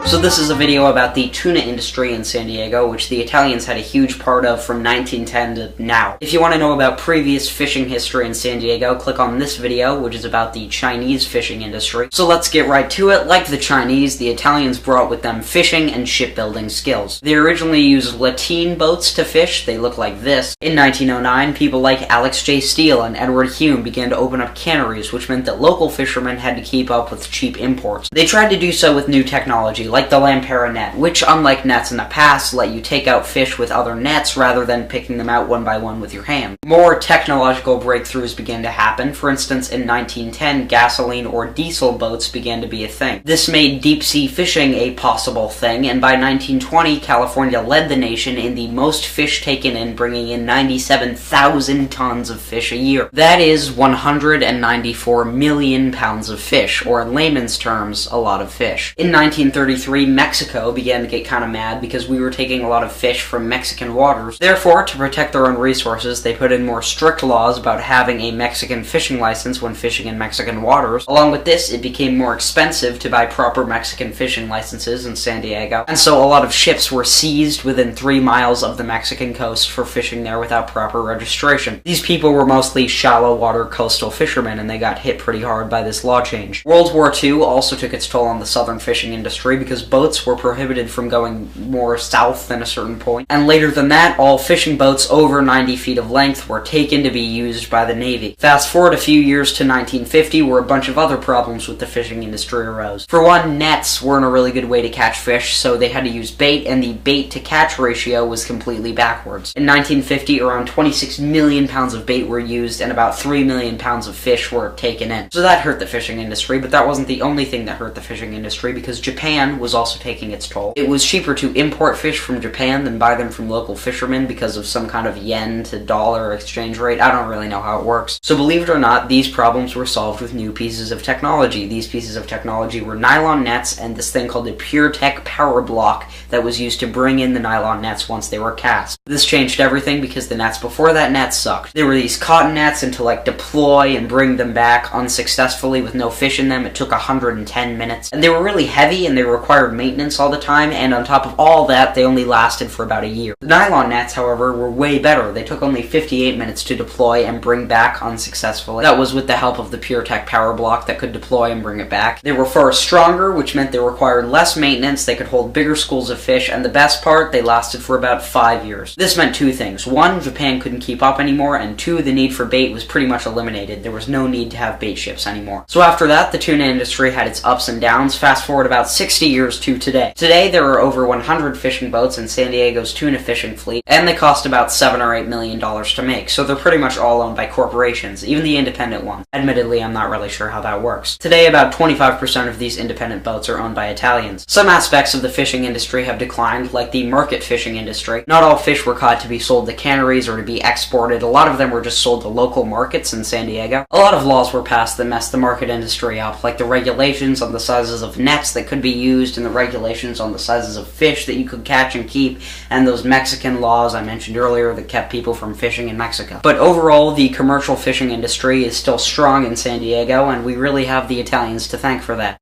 So this is a video about the tuna industry in San Diego, which the Italians had a huge part of from 1910 to now. If you want to know about previous fishing history in San Diego, click on this video, which is about the Chinese fishing industry. So let's get right to it. Like the Chinese, the Italians brought with them fishing and shipbuilding skills. They originally used lateen boats to fish. They look like this. In 1909, people like Alex J. Steele and Edward Hume began to open up canneries, which meant that local fishermen had to keep up with cheap imports. They tried to do so with new technology, like the Lampera net, which, unlike nets in the past, let you take out fish with other nets rather than picking them out one by one with your hand. More technological breakthroughs began to happen. For instance, in 1910, gasoline or diesel boats began to be a thing. This made deep-sea fishing a possible thing, and by 1920, California led the nation in the most fish taken in, bringing in 97,000 tons of fish a year. That is 194 million pounds of fish, or in layman's terms, a lot of fish. In 1933, Mexico began to get kind of mad because we were taking a lot of fish from Mexican waters. Therefore, to protect their own resources, they put in more strict laws about having a Mexican fishing license when fishing in Mexican waters. Along with this, it became more expensive to buy proper Mexican fishing licenses in San Diego, and so a lot of ships were seized within 3 miles of the Mexican coast for fishing there without proper registration. These people were mostly shallow water coastal fishermen, and they got hit pretty hard by this law change. World War II also took its toll on the southern fishing industry because boats were prohibited from going more south than a certain point, and later than that, all fishing boats over 90 feet of length were taken to be used by the Navy. Fast forward a few years to 1950, where a bunch of other problems with the fishing industry arose. For one, nets weren't a really good way to catch fish, so they had to use bait, and the bait-to-catch ratio was completely backwards. In 1950, around 26 million pounds of bait were used, and about 3 million pounds of fish were taken in. So that hurt the fishing industry, but that wasn't the only thing that hurt the fishing industry, because Japan was also taking its toll. It was cheaper to import fish from Japan than buy them from local fishermen because of some kind of yen to dollar exchange rate. I don't really know how it works. So believe it or not, these problems were solved with new pieces of technology. These pieces of technology were nylon nets and this thing called a PureTech power block that was used to bring in the nylon nets once they were cast. This changed everything because the nets before that net sucked. There were these cotton nets, and to deploy and bring them back unsuccessfully with no fish in them, it took 110 minutes. And they were really heavy and they required maintenance all the time, and on top of all that, they only lasted for about a year. The nylon nets, however, were way better. They took only 58 minutes to deploy and bring back unsuccessfully. That was with the help of the PureTech power block that could deploy and bring it back. They were far stronger, which meant they required less maintenance, they could hold bigger schools of fish, and the best part, they lasted for about 5 years. This meant two things. One, Japan couldn't keep up anymore, and two, the need for bait was pretty much eliminated. There was no need to have bait ships anymore. So after that, the tuna industry had its ups and downs. Fast forward about 60 years to today. Today, there are over 100 fishing boats in San Diego's tuna fishing fleet, and they cost about $7 or $8 million to make, so they're pretty much all owned by corporations, even the independent ones. Admittedly, I'm not really sure how that works. Today, about 25% of these independent boats are owned by Italians. Some aspects of the fishing industry have declined, like the market fishing industry. Not all fish were caught to be sold to canneries or to be exported. A lot of them were just sold to local markets in San Diego. A lot of laws were passed that messed the market industry up, like the regulations on the sizes of nets that could be used and the regulations on the sizes of fish that you could catch and keep, and those Mexican laws I mentioned earlier that kept people from fishing in Mexico. But overall, the commercial fishing industry is still strong in San Diego, and we really have the Italians to thank for that.